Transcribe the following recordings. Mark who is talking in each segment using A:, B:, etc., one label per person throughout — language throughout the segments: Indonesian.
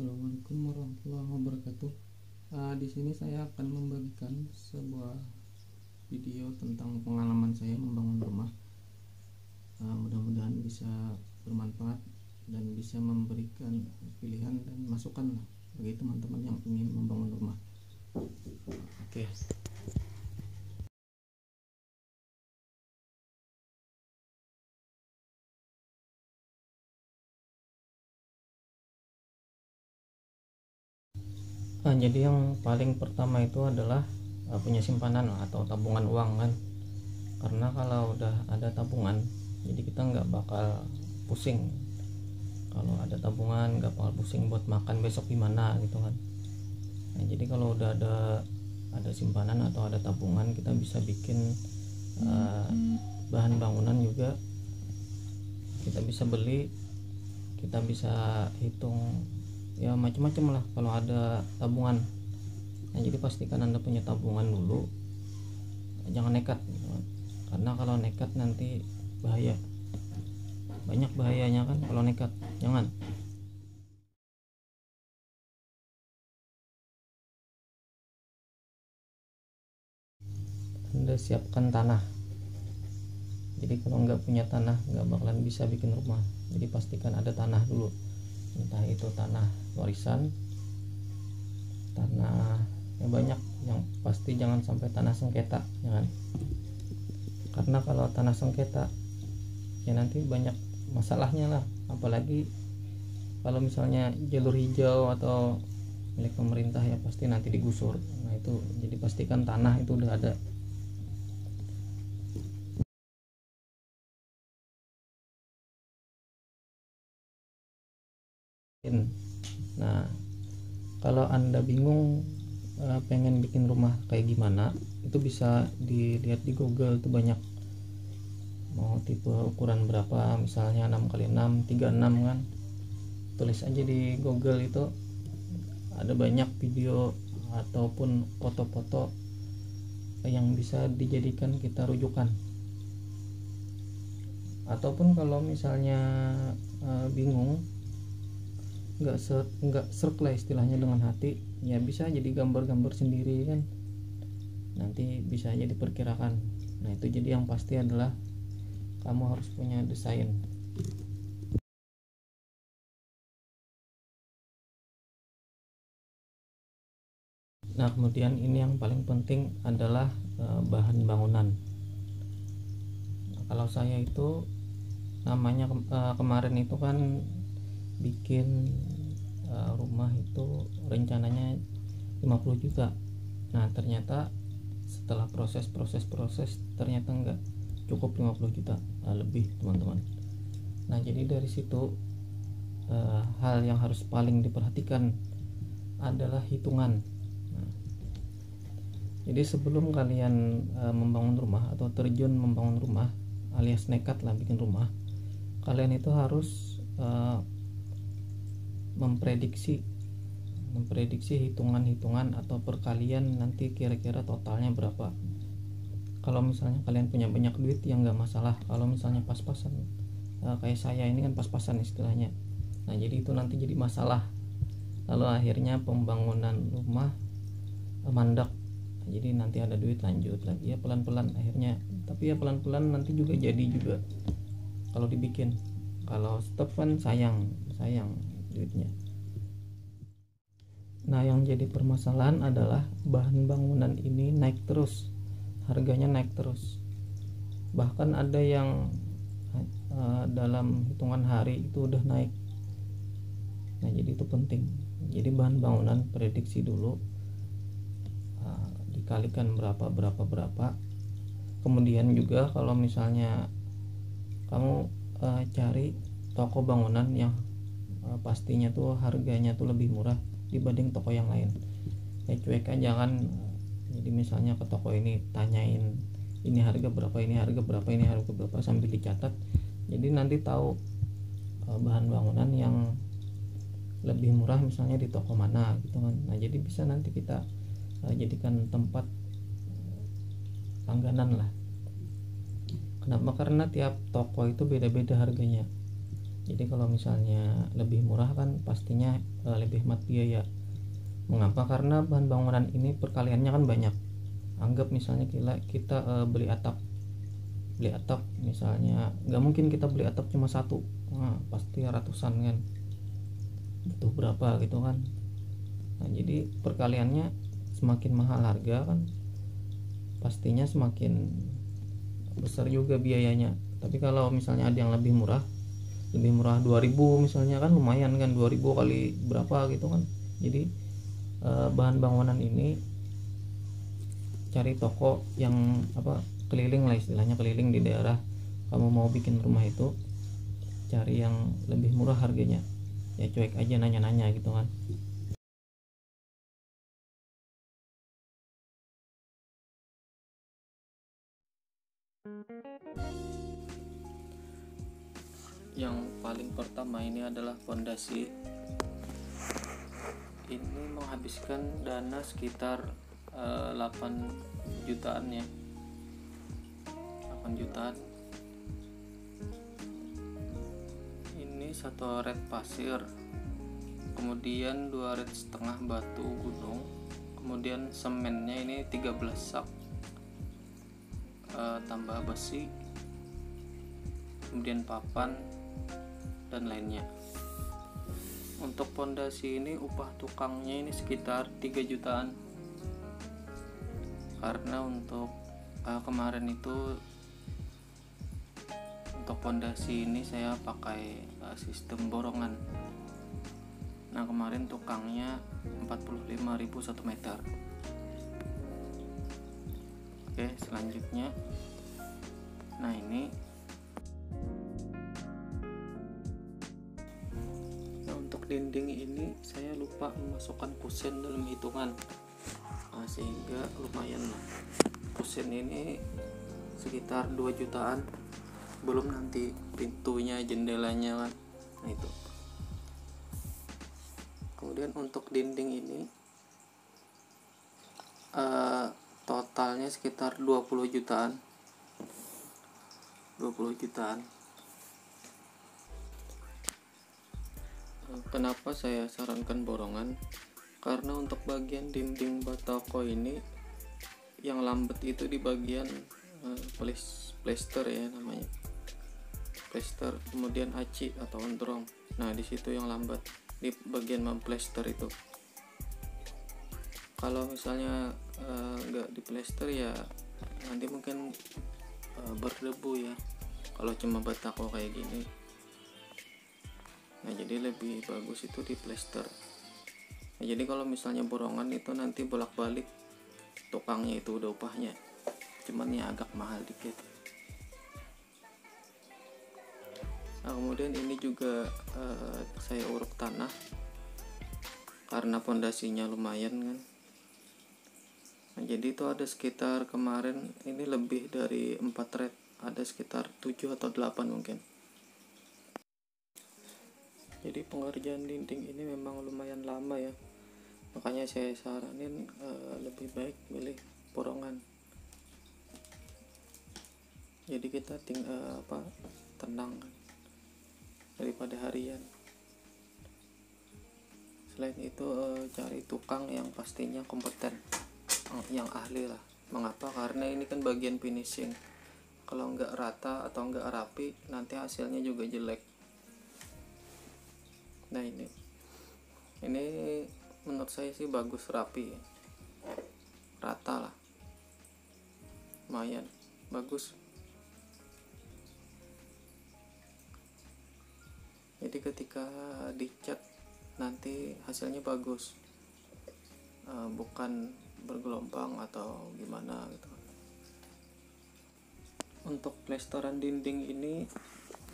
A: Assalamualaikum warahmatullahi wabarakatuh. Di sini saya akan membagikan sebuah video tentang pengalaman saya membangun rumah. Mudah-mudahan bisa bermanfaat dan bisa memberikan pilihan dan masukan bagi teman-teman yang ingin membangun rumah. Oke. Jadi yang paling pertama itu adalah punya simpanan atau tabungan uang kan, karena kalau udah ada tabungan jadi kita nggak bakal pusing. Kalau ada tabungan nggak bakal pusing buat makan besok gimana gitu kan. Jadi kalau udah ada simpanan atau ada tabungan, kita bisa bikin bahan bangunan juga, kita bisa beli, kita bisa hitung ya macam-macam lah kalau ada tabungan. Jadi pastikan Anda punya tabungan dulu, jangan nekat gitu kan. Karena kalau nekat nanti bahaya, banyak bahayanya kan kalau nekat. Jangan. Anda siapkan tanah. Jadi kalau nggak punya tanah nggak bakalan bisa bikin rumah. Jadi pastikan ada tanah dulu, entah itu tanah warisan, tanah yang banyak, yang pasti jangan sampai tanah sengketa, jangan. Karena kalau tanah sengketa ya nanti banyak masalahnya lah, apalagi kalau misalnya jalur hijau atau milik pemerintah ya pasti nanti digusur. Nah itu jadi pastikan tanah itu udah ada. Nah kalau Anda bingung pengen bikin rumah kayak gimana, itu bisa dilihat di Google, itu banyak. Mau tipe ukuran berapa, misalnya 6x6 36 kan, tulis aja di Google, itu ada banyak video ataupun foto-foto yang bisa dijadikan kita rujukan. Ataupun kalau misalnya bingung, nggak serk lah istilahnya dengan hati, ya bisa jadi gambar-gambar sendiri kan, nanti bisa aja diperkirakan. Nah itu jadi yang pasti adalah kamu harus punya desain. Nah kemudian ini yang paling penting adalah bahan bangunan. Nah, kalau saya itu namanya kemarin itu kan bikin rumah itu rencananya 50 juta. Nah ternyata setelah proses ternyata enggak cukup 50 juta, lebih teman-teman. Nah jadi dari situ hal yang harus paling diperhatikan adalah hitungan. Nah, jadi sebelum kalian membangun rumah atau terjun membangun rumah alias nekat lah bikin rumah, kalian itu harus memprediksi hitungan-hitungan atau perkalian nanti kira-kira totalnya berapa. Kalau misalnya kalian punya banyak duit ya nggak masalah. Kalau misalnya pas-pasan kayak saya ini kan pas-pasan istilahnya, nah jadi itu nanti jadi masalah, lalu akhirnya pembangunan rumah mandek. Jadi nanti ada duit lanjut lagi ya pelan-pelan akhirnya, tapi ya pelan-pelan nanti juga jadi juga kalau dibikin. Kalau stop kan sayang duitnya. Nah yang jadi permasalahan adalah bahan bangunan ini naik terus, harganya naik terus, bahkan ada yang dalam hitungan hari itu udah naik. Nah jadi itu penting, jadi bahan bangunan prediksi dulu, dikalikan berapa. Kemudian juga kalau misalnya kamu cari toko bangunan yang pastinya tuh harganya tuh lebih murah dibanding toko yang lain, ya cuek aja kan. Jadi misalnya ke toko ini tanyain ini harga berapa, ini harga berapa, ini harga berapa, sambil dicatat. Jadi nanti tahu bahan bangunan yang lebih murah misalnya di toko mana gitu kan. Nah jadi bisa nanti kita jadikan tempat langganan lah. Kenapa? Karena tiap toko itu beda-beda harganya. Jadi kalau misalnya lebih murah kan pastinya lebih hemat biaya. Mengapa? Karena bahan bangunan ini perkaliannya kan banyak. Anggap misalnya kita beli atap misalnya, nggak mungkin kita beli atap cuma satu, nah, pasti ratusan kan, butuh berapa gitu kan. Nah jadi perkaliannya semakin mahal harga kan pastinya semakin besar juga biayanya. Tapi kalau misalnya ada yang lebih murah 2000 misalnya kan lumayan kan, 2000 kali berapa gitu kan. Jadi bahan bangunan ini cari toko yang keliling lah, istilahnya keliling di daerah kamu mau bikin rumah itu, cari yang lebih murah harganya, ya cuek aja nanya-nanya gitu kan. Yang paling pertama ini adalah fondasi. Ini menghabiskan dana sekitar 8 jutaan ya, 8 jutaan. Ini satu red pasir, kemudian 2 red setengah batu gunung, kemudian semennya ini 13 sak, tambah besi, kemudian papan dan lainnya. Untuk pondasi ini upah tukangnya ini sekitar 3 jutaan, karena untuk kemarin itu untuk pondasi ini saya pakai sistem borongan. Nah kemarin tukangnya 45.000 1 meter. Oke, selanjutnya, nah ini untuk dinding ini saya lupa memasukkan kusen dalam hitungan, sehingga lumayan lah. Kusen ini sekitar 2 jutaan, belum nanti pintunya, jendelanya kan. Nah itu. Kemudian untuk dinding ini totalnya sekitar 20 jutaan. Kenapa saya sarankan borongan? Karena untuk bagian dinding batako ini yang lambat itu di bagian plester ya namanya, plester, kemudian aci atau ondrong. Nah di situ yang lambat, di bagian memplester itu. Kalau misalnya nggak di plester ya nanti mungkin berdebu ya kalau cuma batako kayak gini. Nah jadi lebih bagus itu di plester. Nah, jadi kalau misalnya borongan itu nanti bolak-balik tukangnya itu udah upahnya, cuman ya agak mahal dikit. Nah kemudian ini juga saya uruk tanah karena pondasinya lumayan kan. Nah jadi itu ada sekitar kemarin ini lebih dari 4 red, ada sekitar 7 atau 8 mungkin. Jadi pengerjaan dinding ini memang lumayan lama ya, makanya saya saranin lebih baik milih borongan. Jadi kita tenang daripada harian. Selain itu cari tukang yang pastinya kompeten, yang ahli lah. Mengapa? Karena ini kan bagian finishing, kalau nggak rata atau nggak rapi nanti hasilnya juga jelek. Nah ini menurut saya sih bagus, rapi, rata lah, lumayan bagus. Jadi ketika dicat nanti hasilnya bagus, bukan bergelombang atau gimana gitu. Untuk plesteran dinding ini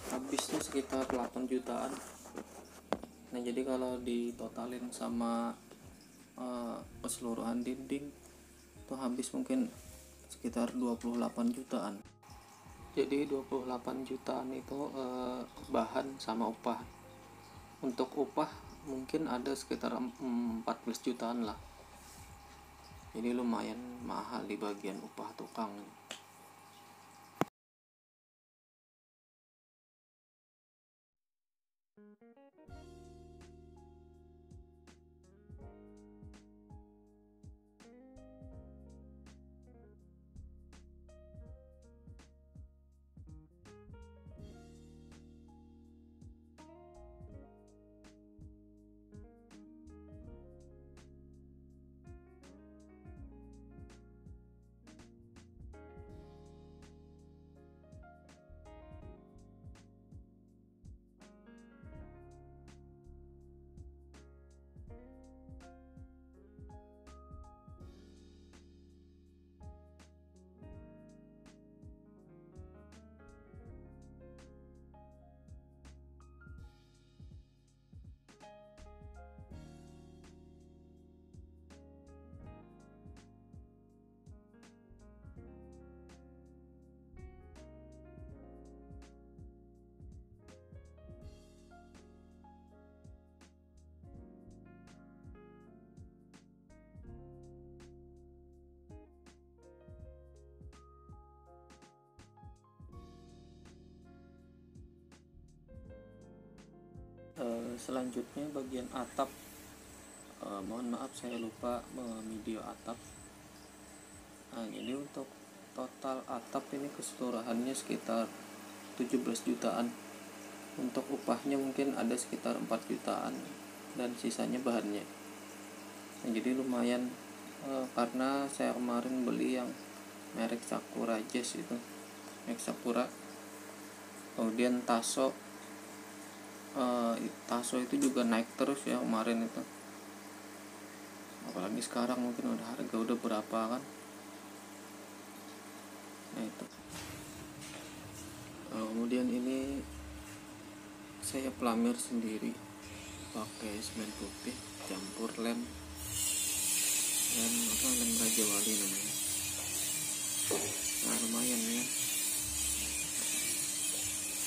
A: habisnya sekitar 8 jutaan. Nah jadi kalau ditotalin sama keseluruhan dinding itu habis mungkin sekitar 28 jutaan. Jadi 28 jutaan itu bahan sama upah. Untuk upah mungkin ada sekitar 14 jutaan lah. Jadi lumayan mahal di bagian upah tukang. selanjutnya bagian atap. Mohon maaf saya lupa video atap. Nah, jadi untuk total atap ini keseluruhannya sekitar 17 jutaan. Untuk upahnya mungkin ada sekitar 4 jutaan dan sisanya bahannya. Nah, jadi lumayan karena saya kemarin beli yang merek Sakura Jazz itu, merek Sakura. Kemudian Taso itu juga naik terus ya kemarin itu, apalagi sekarang mungkin harga udah berapa kan. Nah itu kemudian ini saya pelamir sendiri pakai semen putih campur lem Raja Wali namanya. Nah lumayan ya,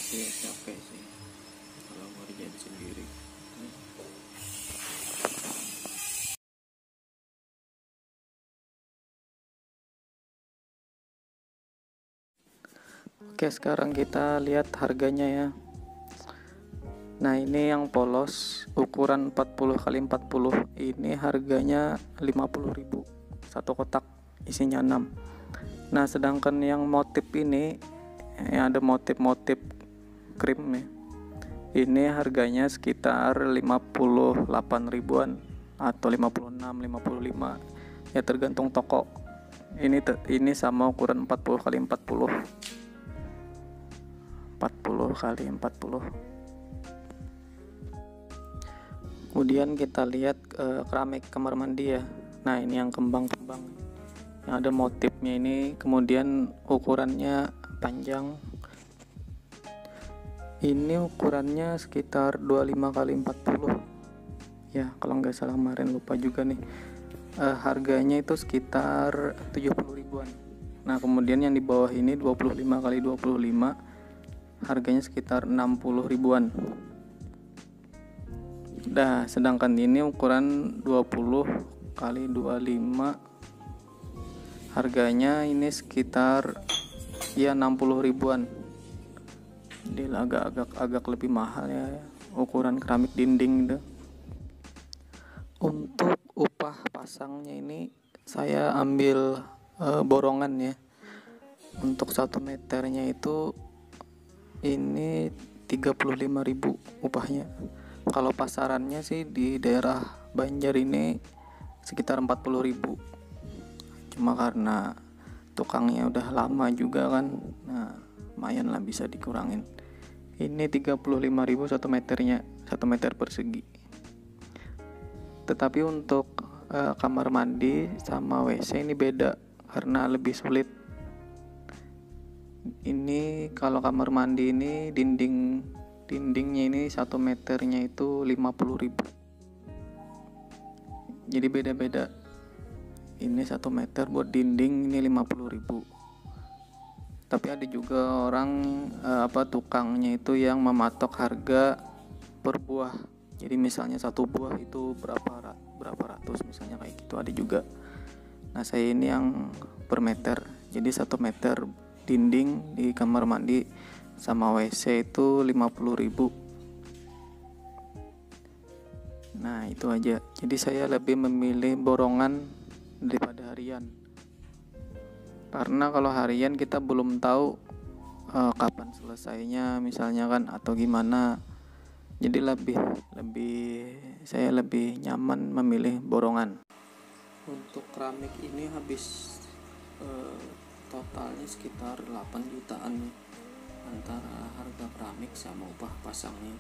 A: tapi capek sih kalau mau kerjain sendiri. Oke, sekarang kita lihat harganya ya. Nah, ini yang polos ukuran 40 x 40. Ini harganya 50.000 satu kotak, isinya 6. Nah, sedangkan yang motif ini yang ada motif-motif krim ya. Ini harganya sekitar 58 ribuan atau 56, 55. Ya tergantung toko. Ini sama ukuran 40 x 40. 40 x 40. Kemudian kita lihat keramik kamar mandi ya. Nah, ini yang kembang-kembang yang ada motifnya ini, kemudian ukurannya panjang. Ini ukurannya sekitar 25 x 40 ya, kalau nggak salah, kemarin lupa juga nih. Harganya itu sekitar 70 ribuan. Nah, kemudian yang di bawah ini 25 x 25, harganya sekitar 60 ribuan. Nah, sedangkan ini ukuran 20 x 25, harganya ini sekitar ya 60 ribuan. Jadi agak lebih mahal ya ukuran keramik dinding itu. Untuk upah pasangnya ini saya ambil borongan ya. Untuk 1 meternya itu ini 35.000 upahnya. Kalau pasarannya sih di daerah Banjar ini sekitar 40.000. Cuma karena tukangnya udah lama juga kan, nah lumayan lah bisa dikurangin. Ini 35.000 1 meternya, 1 meter persegi. Tetapi untuk kamar mandi sama WC ini beda karena lebih sulit. Ini kalau kamar mandi ini dindingnya ini 1 meternya itu 50.000. Jadi beda-beda. Ini 1 meter buat dinding ini 50.000. Tapi ada juga orang tukangnya itu yang mematok harga per buah. Jadi misalnya 1 buah itu berapa ratus misalnya, kayak gitu ada juga. Nah, saya ini yang per meter. Jadi 1 meter dinding di kamar mandi sama WC itu 50.000. Nah, itu aja. Jadi saya lebih memilih borongan daripada harian. Karena kalau harian kita belum tahu kapan selesainya misalnya kan, atau gimana. Jadi saya lebih nyaman memilih borongan. Untuk keramik ini habis totalnya sekitar 8 jutaan antara harga keramik sama upah pasangnya.